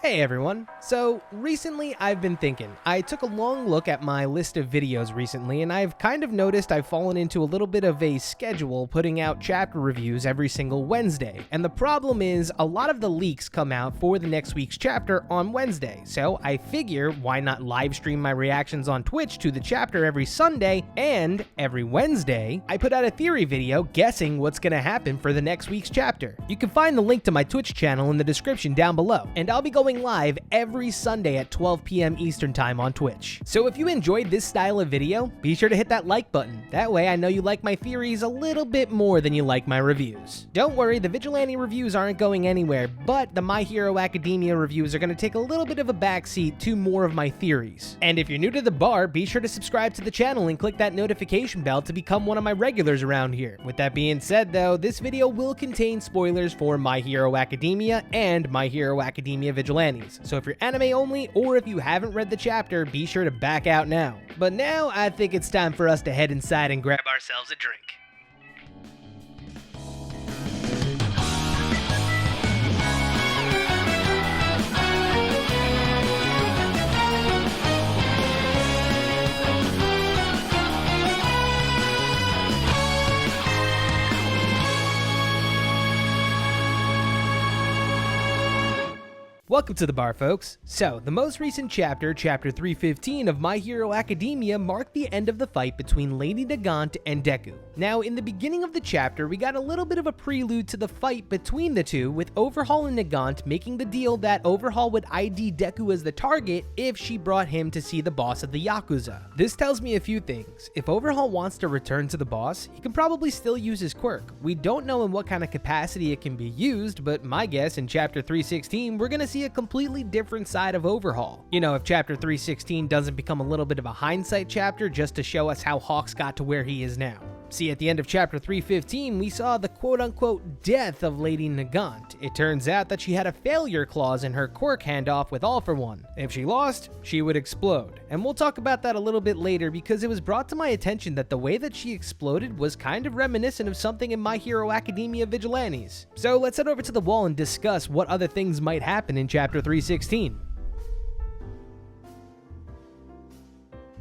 Hey everyone! So recently I've been thinking. I took a long look at my list of videos recently and I've kind of noticed I've fallen into a little bit of a schedule putting out chapter reviews every single Wednesday. And the problem is a lot of the leaks come out for the next week's chapter on Wednesday. So I figure why not live stream my reactions on Twitch to the chapter every Sunday, and every Wednesday I put out a theory video guessing what's gonna happen for the next week's chapter. You can find the link to my Twitch channel in the description down below, and I'll be going live every Sunday at 12 p.m. Eastern Time on Twitch. So if you enjoyed this style of video, be sure to hit that like button. That way I know you like my theories a little bit more than you like my reviews. Don't worry, the Vigilante reviews aren't going anywhere, but the My Hero Academia reviews are going to take a little bit of a backseat to more of my theories. And if you're new to the bar, be sure to subscribe to the channel and click that notification bell to become one of my regulars around here. With that being said though, this video will contain spoilers for My Hero Academia and My Hero Academia Vigilantes. So if you're anime only, or if you haven't read the chapter, be sure to back out now. But now, I think it's time for us to head inside and grab ourselves a drink. Welcome to the bar, folks. So, the most recent chapter, Chapter 315 of My Hero Academia, marked the end of the fight between Lady Nagant and Deku. Now, in the beginning of the chapter, we got a little bit of a prelude to the fight between the two, with Overhaul and Nagant making the deal that Overhaul would ID Deku as the target if she brought him to see the boss of the Yakuza. This tells me a few things. If Overhaul wants to return to the boss, he can probably still use his quirk. We don't know in what kind of capacity it can be used, but my guess in Chapter 316, we're gonna see a completely different side of Overhaul. You know, if Chapter 316 doesn't become a little bit of a hindsight chapter just to show us how Hawks got to where he is now. See, at the end of Chapter 315, we saw the quote-unquote death of Lady Nagant. It turns out that she had a failure clause in her quirk handoff with All for One. If she lost, she would explode. And we'll talk about that a little bit later because it was brought to my attention that the way that she exploded was kind of reminiscent of something in My Hero Academia Vigilantes. So let's head over to the wall and discuss what other things might happen in Chapter 316.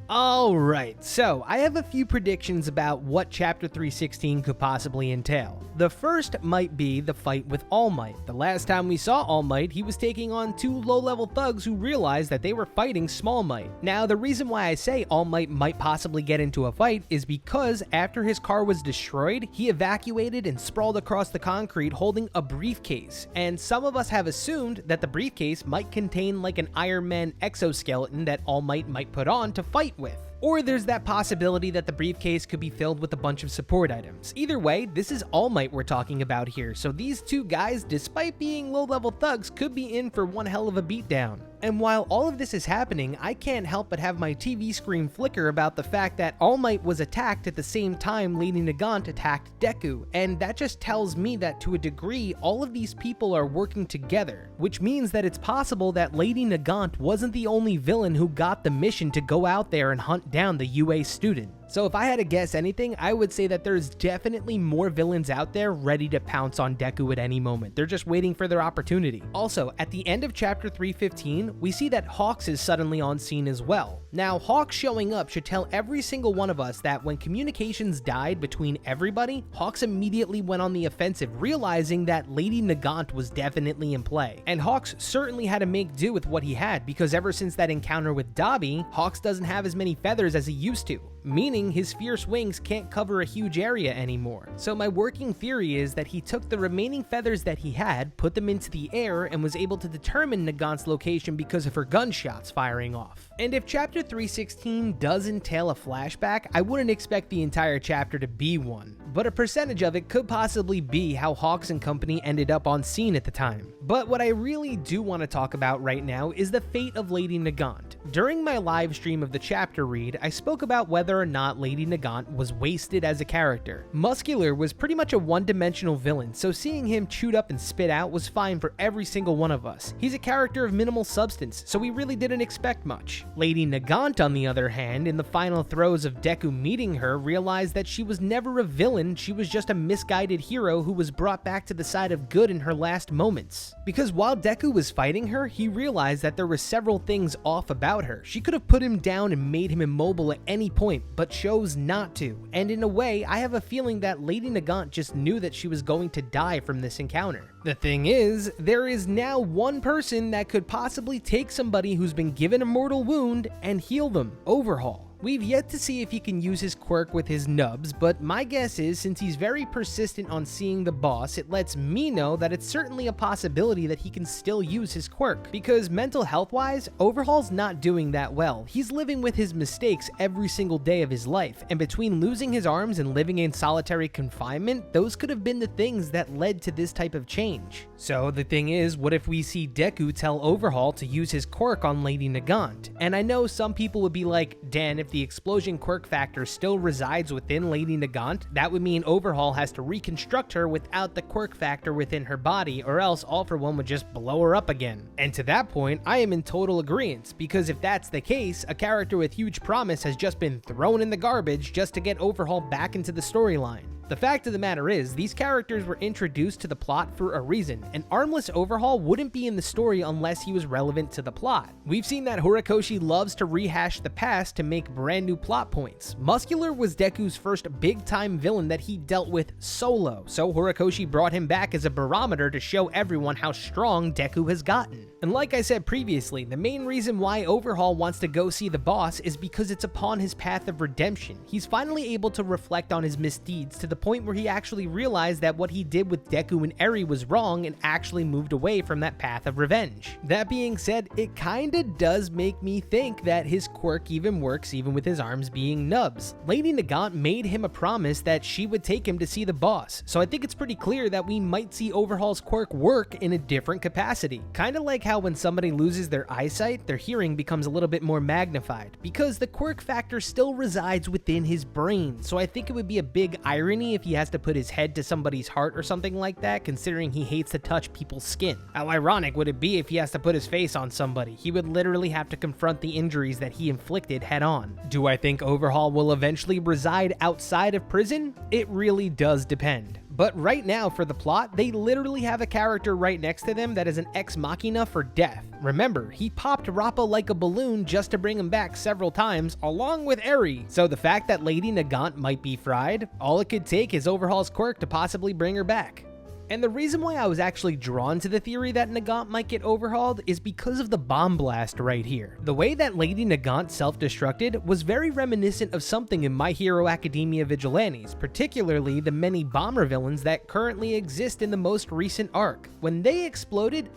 Alright, so I have a few predictions about what Chapter 316 could possibly entail. The first might be the fight with All Might. The last time we saw All Might, he was taking on two low-level thugs who realized that they were fighting Small Might. Now, the reason why I say All might possibly get into a fight is because after his car was destroyed, he evacuated and sprawled across the concrete holding a briefcase. And some of us have assumed that the briefcase might contain like an Iron Man exoskeleton that All Might put on to fight with. Or there's that possibility that the briefcase could be filled with a bunch of support items. Either way, this is All Might we're talking about here, so these two guys, despite being low-level thugs, could be in for one hell of a beatdown. And while all of this is happening, I can't help but have my TV screen flicker about the fact that All Might was attacked at the same time Lady Nagant attacked Deku, and that just tells me that to a degree, all of these people are working together, which means that it's possible that Lady Nagant wasn't the only villain who got the mission to go out there and hunt down the UA student. So if I had to guess anything, I would say that there's definitely more villains out there ready to pounce on Deku at any moment. They're just waiting for their opportunity. Also, at the end of Chapter 315, we see that Hawks is suddenly on scene as well. Now, Hawks showing up should tell every single one of us that when communications died between everybody, Hawks immediately went on the offensive, realizing that Lady Nagant was definitely in play. And Hawks certainly had to make do with what he had, because ever since that encounter with Dabi, Hawks doesn't have as many feathers as he used to, meaning his fierce wings can't cover a huge area anymore. So my working theory is that he took the remaining feathers that he had, put them into the air, and was able to determine Nagant's location because of her gunshots firing off. And if Chapter 316 does entail a flashback, I wouldn't expect the entire chapter to be one, but a percentage of it could possibly be how Hawks and company ended up on scene at the time. But what I really do want to talk about right now is the fate of Lady Nagant. During my live stream of the chapter read, I spoke about whether whether or not Lady Nagant was wasted as a character. Muscular was pretty much a one-dimensional villain, so seeing him chewed up and spit out was fine for every single one of us. He's a character of minimal substance, so we really didn't expect much. Lady Nagant, on the other hand, in the final throes of Deku meeting her, realized that she was never a villain, she was just a misguided hero who was brought back to the side of good in her last moments. Because while Deku was fighting her, he realized that there were several things off about her. She could have put him down and made him immobile at any point, but chose not to. And in a way, I have a feeling that Lady Nagant just knew that she was going to die from this encounter. The thing is, there is now one person that could possibly take somebody who's been given a mortal wound and heal them: Overhaul. We've yet to see if he can use his quirk with his nubs, but my guess is since he's very persistent on seeing the boss, it lets me know that it's certainly a possibility that he can still use his quirk. Because mental health wise, Overhaul's not doing that well. He's living with his mistakes every single day of his life, and between losing his arms and living in solitary confinement, those could have been the things that led to this type of change. So the thing is, what if we see Deku tell Overhaul to use his quirk on Lady Nagant? And I know some people would be like, Dan, if the explosion quirk factor still resides within Lady Nagant, that would mean Overhaul has to reconstruct her without the quirk factor within her body, or else All For One would just blow her up again. And to that point, I am in total agreement, because if that's the case, a character with huge promise has just been thrown in the garbage just to get Overhaul back into the storyline. The fact of the matter is, these characters were introduced to the plot for a reason, and armless Overhaul wouldn't be in the story unless he was relevant to the plot. We've seen that Horikoshi loves to rehash the past to make brand new plot points. Muscular was Deku's first big-time villain that he dealt with solo, so Horikoshi brought him back as a barometer to show everyone how strong Deku has gotten. And like I said previously, the main reason why Overhaul wants to go see the boss is because it's upon his path of redemption. He's finally able to reflect on his misdeeds to the point where he actually realized that what he did with Deku and Eri was wrong and actually moved away from that path of revenge. That being said, it kinda does make me think that his quirk even works even with his arms being nubs. Lady Nagant made him a promise that she would take him to see the boss, so I think it's pretty clear that we might see Overhaul's quirk work in a different capacity. Kinda like how when somebody loses their eyesight, their hearing becomes a little bit more magnified, because the quirk factor still resides within his brain, so I think it would be a big irony if he has to put his head to somebody's heart or something like that, considering he hates to touch people's skin. How ironic would it be if he has to put his face on somebody? He would literally have to confront the injuries that he inflicted head on. Do I think Overhaul will eventually reside outside of prison? It really does depend. But right now, for the plot, they literally have a character right next to them that is an ex machina for death. Remember, he popped Rappa like a balloon just to bring him back several times, along with Eri. So the fact that Lady Nagant might be fried, all it could take is Overhaul's quirk to possibly bring her back. And the reason why I was actually drawn to the theory that Nagant might get overhauled is because of the bomb blast right here. The way that Lady Nagant self-destructed was very reminiscent of something in My Hero Academia Vigilantes, particularly the many bomber villains that currently exist in the most recent arc. When they exploded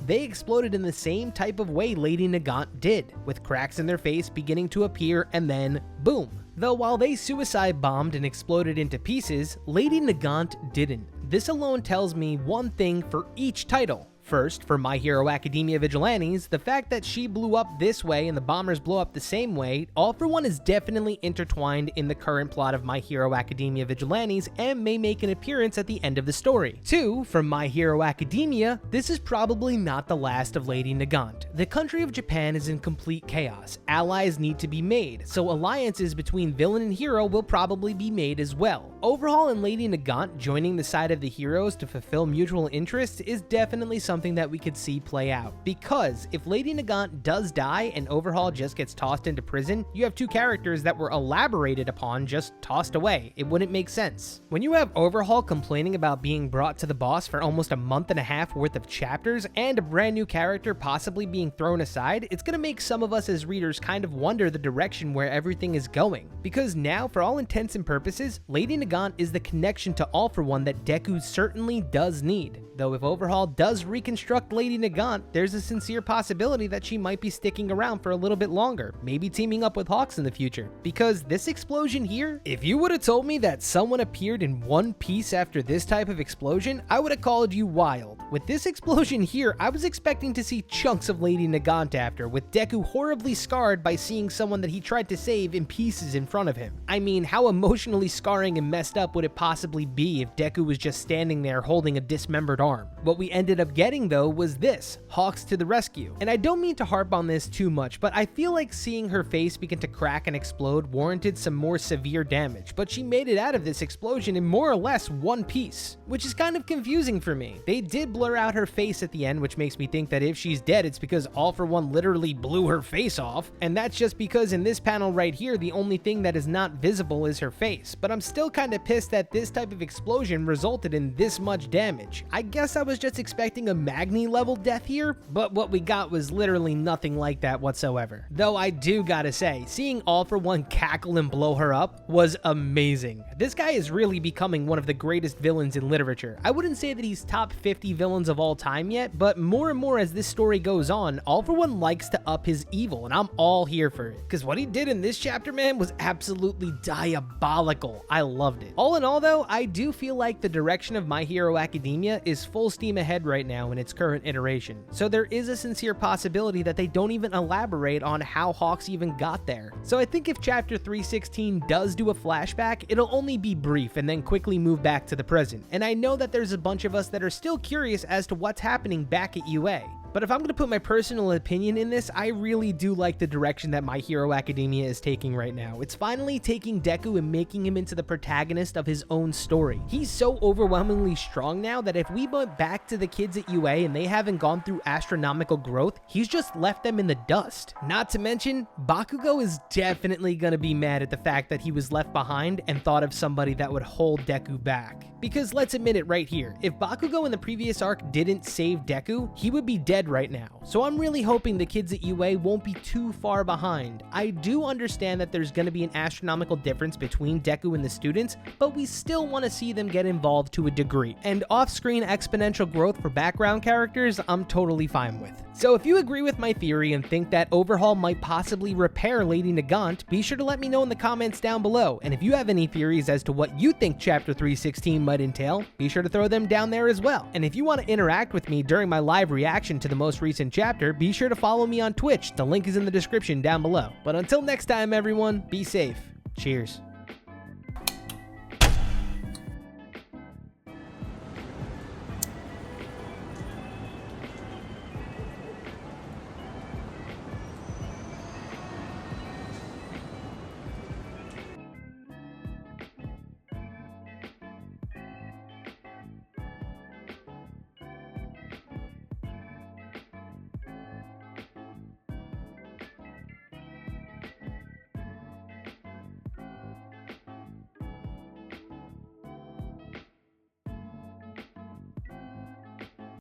in the same type of way Lady Nagant did, with cracks in their face beginning to appear and then boom. Though while they suicide bombed and exploded into pieces, Lady Nagant didn't. This alone tells me one thing for each title. First, for My Hero Academia Vigilantes, the fact that she blew up this way and the bombers blow up the same way, All For One is definitely intertwined in the current plot of My Hero Academia Vigilantes and may make an appearance at the end of the story. Two, from My Hero Academia, this is probably not the last of Lady Nagant. The country of Japan is in complete chaos. Allies need to be made, so alliances between villain and hero will probably be made as well. Overhaul and Lady Nagant joining the side of the heroes to fulfill mutual interests is definitely something that we could see play out, because if Lady Nagant does die and Overhaul just gets tossed into prison, you have two characters that were elaborated upon just tossed away. It wouldn't make sense. When you have Overhaul complaining about being brought to the boss for almost a month and a half worth of chapters and a brand new character possibly being thrown aside, it's gonna make some of us as readers kind of wonder the direction where everything is going. Because now, for all intents and purposes, Lady Nagant is the connection to All For One that Deku certainly does need. Though if Overhaul does reconstruct deconstruct Lady Nagant, there's a sincere possibility that she might be sticking around for a little bit longer, maybe teaming up with Hawks in the future. Because this explosion here, if you would have told me that someone appeared in one piece after this type of explosion, I would have called you wild. With this explosion here, I was expecting to see chunks of Lady Nagant after, with Deku horribly scarred by seeing someone that he tried to save in pieces in front of him. I mean, how emotionally scarring and messed up would it possibly be if Deku was just standing there holding a dismembered arm? What we ended up getting though was this, Hawks to the rescue. And I don't mean to harp on this too much, but I feel like seeing her face begin to crack and explode warranted some more severe damage, but she made it out of this explosion in more or less one piece, which is kind of confusing for me. They did blur out her face at the end, which makes me think that if she's dead, it's because All For One literally blew her face off, and that's just because in this panel right here, the only thing that is not visible is her face. But I'm still kind of pissed that this type of explosion resulted in this much damage. I guess I was just expecting a Magni level death here, but what we got was literally nothing like that whatsoever. Though I do gotta say, seeing All For One cackle and blow her up was amazing. This guy is really becoming one of the greatest villains in literature. I wouldn't say that he's top 50 villains of all time yet, but more and more as this story goes on, All For One likes to up his evil, and I'm all here for it. Because what he did in this chapter, man, was absolutely diabolical. I loved it. All in all though, I do feel like the direction of My Hero Academia is full steam ahead right now in its current iteration. So there is a sincere possibility that they don't even elaborate on how Hawks even got there. So I think if chapter 316 does do a flashback, it'll only be brief and then quickly move back to the present. And I know that there's a bunch of us that are still curious as to what's happening back at UA. But if I'm going to put my personal opinion in this, I really do like the direction that My Hero Academia is taking right now. It's finally taking Deku and making him into the protagonist of his own story. He's so overwhelmingly strong now that if we went back to the kids at UA and they haven't gone through astronomical growth, he's just left them in the dust. Not to mention, Bakugo is definitely going to be mad at the fact that he was left behind and thought of somebody that would hold Deku back. Because let's admit it right here, if Bakugo in the previous arc didn't save Deku, he would be dead right now. So I'm really hoping the kids at UA won't be too far behind. I do understand that there's going to be an astronomical difference between Deku and the students, but we still want to see them get involved to a degree. And off-screen exponential growth for background characters, I'm totally fine with. So if you agree with my theory and think that Overhaul might possibly repair Lady Nagant, be sure to let me know in the comments down below. And if you have any theories as to what you think chapter 316 might entail, be sure to throw them down there as well. And if you want to interact with me during my live reaction to the most recent chapter, be sure to follow me on Twitch. The link is in the description down below. But until next time, everyone, be safe. Cheers.